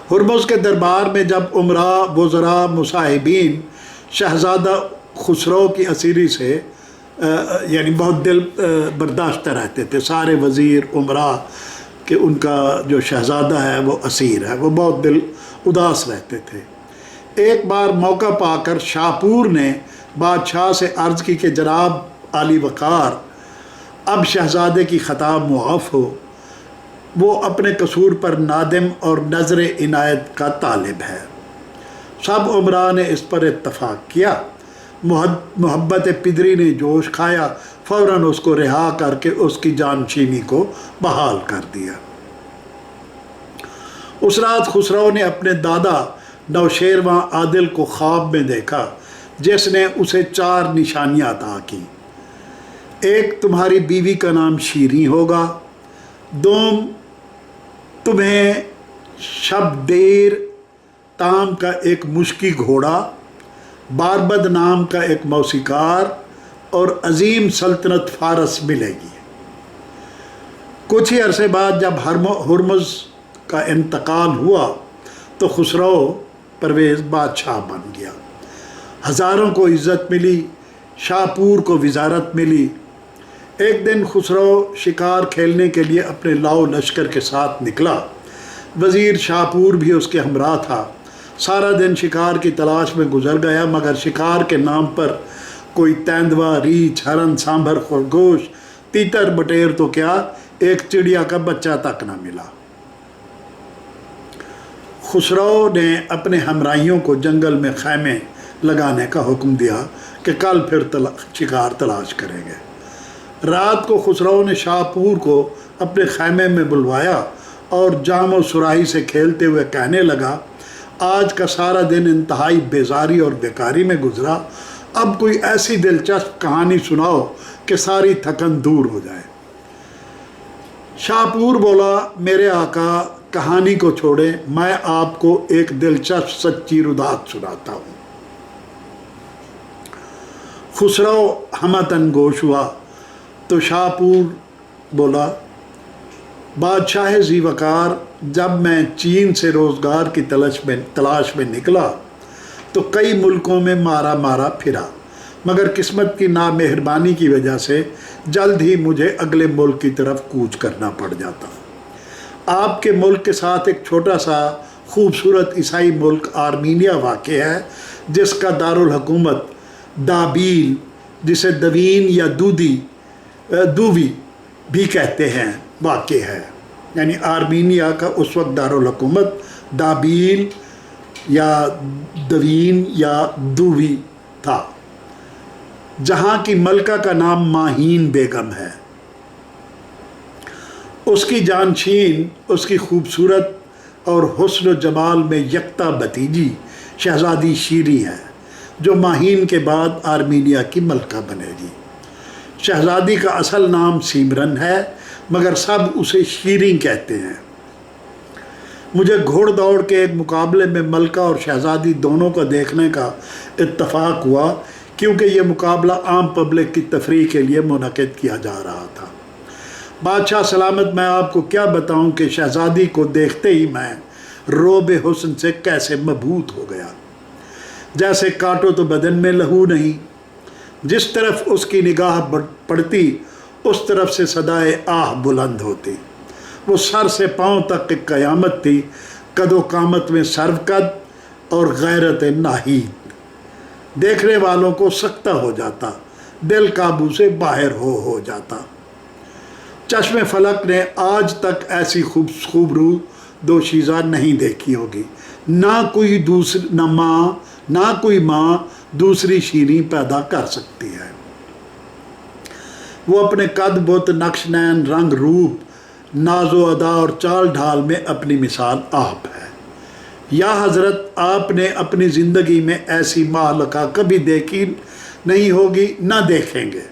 हरमुज़ के दरबार में जब उमरा वज़रा मुसाहिबीन शहज़ादा खुसरो की असीरी से यानी बहुत दिल बर्दाश्त रहते थे। सारे वज़ीर उमरा कि उनका जो शहज़ादा है वो असीर है, वो बहुत दिल उदास रहते थे। एक बार मौका पाकर शाहपूर ने बादशाह से अर्ज़ की कि जनाब आली वक़ार, अब शहज़ादे की ख़ता मुआफ़ हो, वो अपने कसूर पर नादिम और नज़र इनायत का तालिब है। सब उमरा ने इस पर इत्तफ़ाक़ किया। मोहब्बत पिदरी ने जोश खाया, फ़ौरन उसको रिहा करके उसकी जानशीनी को बहाल कर दिया। उस रात खुसरो ने अपने दादा नौशेरवां आदिल को ख्वाब में देखा, जिसने उसे 4 निशानियाँ अता की। एक, तुम्हारी बीवी का नाम शीरी होगा। 2, तुम्हें शबदेर ताम का एक मुश्की घोड़ा, बारबद नाम का एक मौसीकार और अजीम सल्तनत फारस मिलेगी। कुछ ही अरसे बाद जब हरमुज़ का इंतकाल हुआ तो खुसरो परवेज़ बादशाह बन गया। हज़ारों को इज़्ज़त मिली, शाहपूर को वज़ारत मिली। एक दिन खुसरो शिकार खेलने के लिए अपने लाओ लश्कर के साथ निकला। वज़ीर शाहपूर भी उसके हमरा था। सारा दिन शिकार की तलाश में गुजर गया, मगर शिकार के नाम पर कोई तेंदुआ, रीछ, हरन, सांभर, खरगोश, तीतर बटेर तो क्या, एक चिड़िया का बच्चा तक न मिला। खुसरो ने अपने हमराइयों को जंगल में खैमे लगाने का हुक्म दिया कि कल फिर शिकार तलाश करेंगे। रात को खुसरो ने शाहपूर को अपने खैमे में बुलवाया और जामो सुराही से खेलते हुए कहने लगा, आज का सारा दिन इंतहाई बेजारी और बेकारी में गुजरा, अब कोई ऐसी दिलचस्प कहानी सुनाओ कि सारी थकन दूर हो जाए। शाहपूर बोला, मेरे आका, कहानी को छोड़े, मैं आपको एक दिलचस्प सच्ची रुदात सुनाता हूँ। खुसरो हमतन गोश हुआ तो शाहपूर बोला, बादशाह ज़ीवकार, जब मैं चीन से रोज़गार की तलाश में निकला तो कई मुल्कों में मारा फिरा, मगर किस्मत की नामेहरबानी की वजह से जल्द ही मुझे अगले मुल्क की तरफ कूच करना पड़ जाता। आपके मुल्क के साथ एक छोटा सा खूबसूरत ईसाई मुल्क आर्मीनिया वाक़ है, जिसका दारुल हुकूमत दाबील, जिसे दवीन या दूवी भी कहते हैं, वाक़ है। यानी आर्मीनिया का उस वक्त दारुल हुकूमत दाबील या दवीन या दूवी था, जहाँ की मलका का नाम माहीन बेगम है। उसकी जानशीन उसकी खूबसूरत और हुस्न जमाल में यकता भतीजी शहज़ादी शीरी है, जो माहीन के बाद आर्मीनिया की मलका बनेगी। शहज़ादी का असल नाम सिमरन है, मगर सब उसे शीरी कहते हैं। मुझे घोड़ दौड़ के एक मुकाबले में मलका और शहज़ादी दोनों को देखने का इत्तफ़ाक़ हुआ, क्योंकि ये मुकाबला आम पब्लिक की तफरीह के लिए मुनक़िद किया जा रहा था। बादशाह सलामत, मैं आपको क्या बताऊं कि शहज़ादी को देखते ही मैं रोबे हुस्न से कैसे मबहूत हो गया। जैसे काटो तो बदन में लहू नहीं, जिस तरफ उसकी निगाह पड़ती उस तरफ से सदाए आह बुलंद होती। वो सर से पाँव तक की क़यामत थी, कदो कामत में सर्वकद और गैरत नाहीद। देखने वालों को सकता हो जाता, दिल काबू से बाहर हो जाता। चश्मे फलक ने आज तक ऐसी खूबरू दोशीज़ा नहीं देखी होगी। ना कोई माँ दूसरी शीरी पैदा कर सकती है। वो अपने कद बुत, नक्श नैन, रंग रूप, नाजो अदा और चाल ढाल में अपनी मिसाल आप है। या हज़रत, आपने अपनी ज़िंदगी में ऐसी मालका कभी देखी नहीं होगी, ना देखेंगे।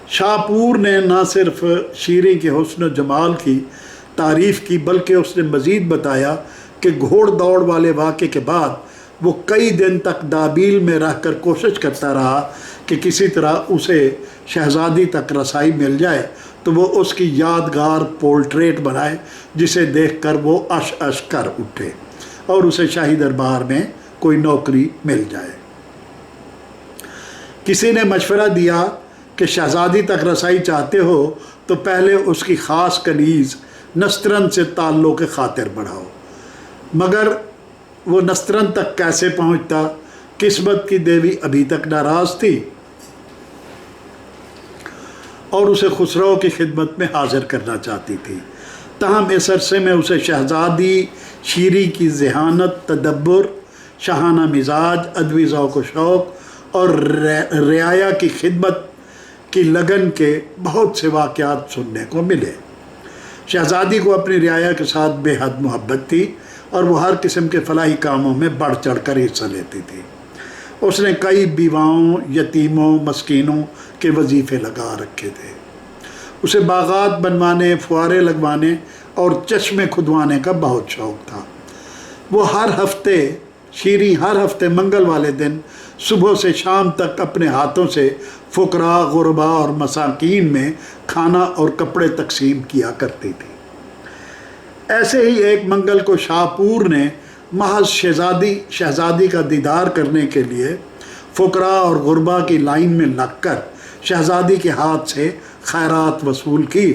शाहपूर ने न सिर्फ शीरी के हुस्न जमाल की तारीफ़ की, बल्कि उसने मज़ीद बताया कि घोड़ दौड़ वाले वाक़े के बाद वो कई दिन तक दाबील में रहकर कोशिश करता रहा कि किसी तरह उसे शहज़ादी तक रसाई मिल जाए, تو وہ اس کی یادگار پورٹریٹ بنائے جسے دیکھ کر وہ اش اش کر اٹھے اور اسے شاہی دربار میں کوئی نوکری مل جائے۔ کسی نے مشورہ دیا کہ شہزادی تک رسائی چاہتے ہو تو پہلے اس کی خاص کنیز نسترن سے تعلق خاطر بڑھاؤ، مگر وہ نسترن تک کیسے پہنچتا؟ قسمت کی دیوی ابھی تک ناراض تھی اور اسے خسرو کی خدمت میں حاضر کرنا چاہتی تھی۔ تاہم اس عرصے میں اسے شہزادی شیری کی ذہانت، تدبر، شاہانہ مزاج، ادبی ذوق و شوق اور رعایا کی خدمت کی لگن کے بہت سے واقعات سننے کو ملے۔ شہزادی کو اپنی رعایا کے ساتھ بے حد محبت تھی اور وہ ہر قسم کے فلاحی کاموں میں بڑھ چڑھ کر حصہ لیتی تھی۔ اس نے کئی بیواؤں، یتیموں، مسکینوں کے وظیفے لگا رکھے تھے۔ اسے باغات بنوانے، فوارے لگوانے اور چشمے کھدوانے کا بہت شوق تھا۔ وہ شیریں ہر ہفتے منگل والے دن صبح سے شام تک اپنے ہاتھوں سے فقراء، غرباء اور مساکین میں کھانا اور کپڑے تقسیم کیا کرتی تھی۔ ایسے ہی ایک منگل کو شاہ پور نے محض شہزادی کا دیدار کرنے کے لیے فقراء اور غرباء کی لائن میں لگ کر شہزادی کے ہاتھ سے خیرات وصول کی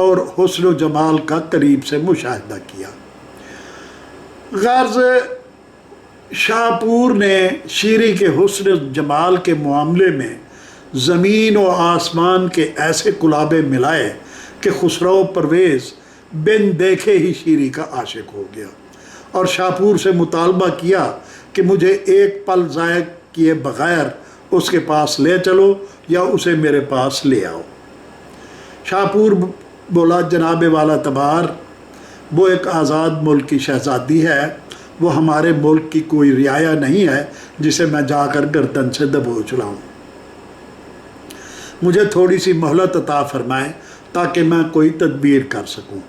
اور حسن و جمال کا قریب سے مشاہدہ کیا۔ غرض شاہ پور نے شیری کے حسن و جمال کے معاملے میں زمین و آسمان کے ایسے کلابے ملائے کہ خسرو پرویز بن دیکھے ہی شیری کا عاشق ہو گیا اور شاہ پور سے مطالبہ کیا کہ مجھے ایک پل ضائع کیے بغیر اس کے پاس لے چلو یا اسے میرے پاس لے آؤ۔ شاہ پور بولا، جناب والا تبار، وہ ایک آزاد ملک کی شہزادی ہے، وہ ہمارے ملک کی کوئی رعایا نہیں ہے جسے میں جا کر گردن سے دبوچ لاؤں۔ مجھے تھوڑی سی مہلت عطا فرمائیں تاکہ میں کوئی تدبیر کر سکوں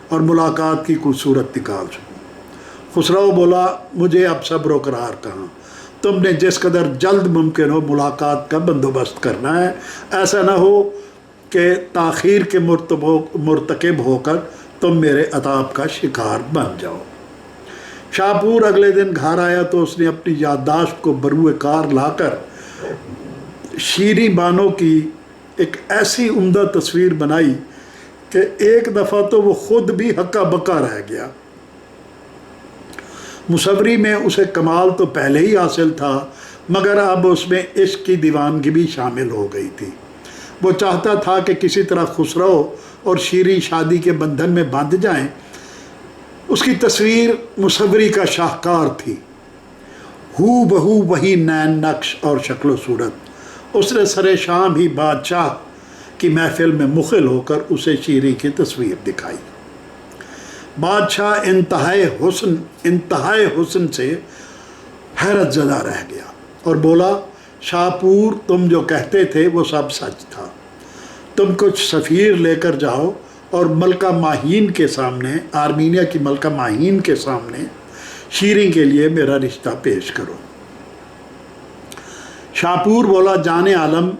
اور ملاقات کی کوئی صورت نکال سکوں۔ خسرو بولا، مجھے اب صبر و قرار کہاں، تم نے جس قدر جلد ممکن ہو ملاقات کا بندوبست کرنا ہے، ایسا نہ ہو کہ تاخیر کے مرتکب ہو کر تم میرے عذاب کا شکار بن جاؤ۔ شاہ پور اگلے دن گھر آیا تو اس نے اپنی یادداشت کو بروئے کار لا کر شیریں بانو کی ایک ایسی عمدہ تصویر بنائی کہ ایک دفعہ تو وہ خود بھی ہکا بکا رہ گیا۔ مصوری میں اسے کمال تو پہلے ہی حاصل تھا، مگر اب اس میں عشق کی دیوانگی بھی شامل ہو گئی تھی۔ وہ چاہتا تھا کہ کسی طرح خسرو اور شیریں شادی کے بندھن میں باندھ جائیں۔ اس کی تصویر مصوری کا شاہکار تھی، ہو بہو وہی نین نقش اور شکل و صورت۔ اس نے سر شام ہی بادشاہ کی محفل میں مخل ہو کر اسے شیریں کی تصویر دکھائی۔ بادشاہ انتہائے حسن سے حیرت زدہ رہ گیا اور بولا، شاہ پور، تم جو کہتے تھے وہ سب سچ تھا۔ تم کچھ سفیر لے کر جاؤ اور ملکہ ماہین کے سامنے، آرمینیا کی ملکہ ماہین کے سامنے شیریں کے لیے میرا رشتہ پیش کرو۔ شاہ پور بولا، جان عالم،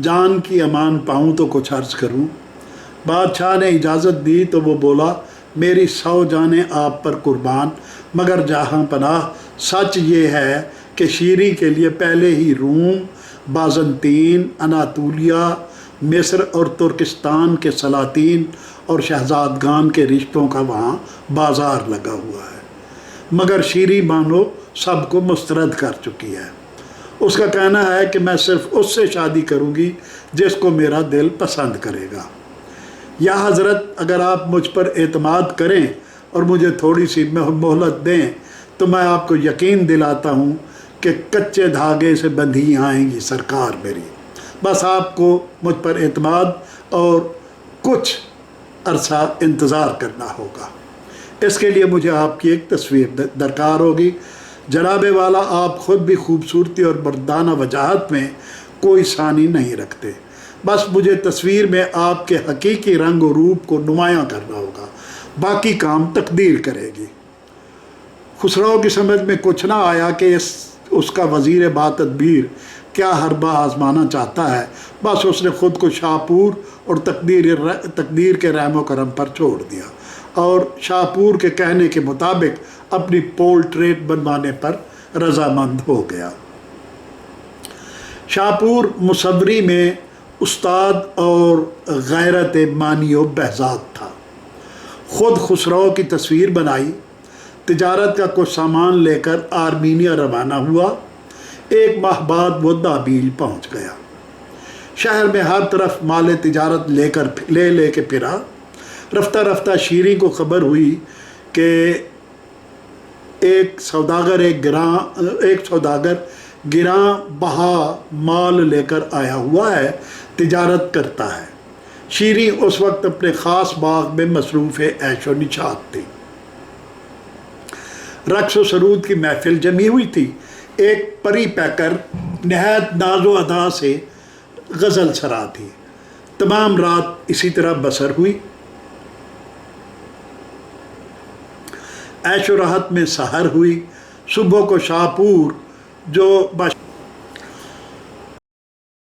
جان کی امان پاؤں تو کچھ عرض کروں۔ بادشاہ نے اجازت دی تو وہ بولا، میری 100 جانیں آپ پر قربان، مگر جہاں پناہ سچ یہ ہے کہ شیریں کے لیے پہلے ہی روم، بازنطین، اناطولیہ، مصر اور ترکستان کے سلاطین اور شہزادگان کے رشتوں کا وہاں بازار لگا ہوا ہے، مگر شیریں بانو سب کو مسترد کر چکی ہے۔ اس کا کہنا ہے کہ میں صرف اس سے شادی کروں گی جس کو میرا دل پسند کرے گا۔ یا حضرت، اگر آپ مجھ پر اعتماد کریں اور مجھے تھوڑی سی مہلت دیں تو میں آپ کو یقین دلاتا ہوں کہ کچے دھاگے سے بندھی آئیں گی سرکار میری۔ بس آپ کو مجھ پر اعتماد اور کچھ عرصہ انتظار کرنا ہوگا۔ اس کے لیے مجھے آپ کی ایک تصویر درکار ہوگی۔ جناب والا، آپ خود بھی خوبصورتی اور مردانہ وجاہت میں کوئی ثانی نہیں رکھتے، بس مجھے تصویر میں آپ کے حقیقی رنگ و روپ کو نمایاں کرنا ہوگا، باقی کام تقدیر کرے گی۔ خسرو کی سمجھ میں کچھ نہ آیا کہ اس کا وزیر با تدبیر क्या हरबा आजमाना चाहता है, बस उसने ख़ुद को शाहपुर और तकदीर के रहमो करम पर छोड़ दिया और शाहपुर के कहने के मुताबिक अपनी पोर्ट्रेट बनवाने पर रजामंद हो गया। शाहपुर मुसव्वरी में उस्ताद और गैरत मानी व बहजाद था। ख़ुद खुसरो की तस्वीर बनाई, तिजारत का कुछ सामान लेकर आर्मीनिया रवाना हुआ। एक माह बाद वो दाबील पहुंच गया। शहर में हर तरफ माल तिजारत ले के फिरा। रफ्ता रफ्ता शीरी को खबर हुई कि एक सौदागर गिरां बहा माल लेकर आया हुआ है, तिजारत करता है। शीरी उस वक्त अपने ख़ास बाग में मसरूफ़ ऐशो निशात थी। रक्स व सरूद की महफिल जमी हुई थी। एक परी पैकर नहायत नाज़ो अदा से गज़ल सरा थी। तमाम रात इसी तरह बसर हुई। ऐशो राहत में सहर हुई। सुबह को शाहपुर जो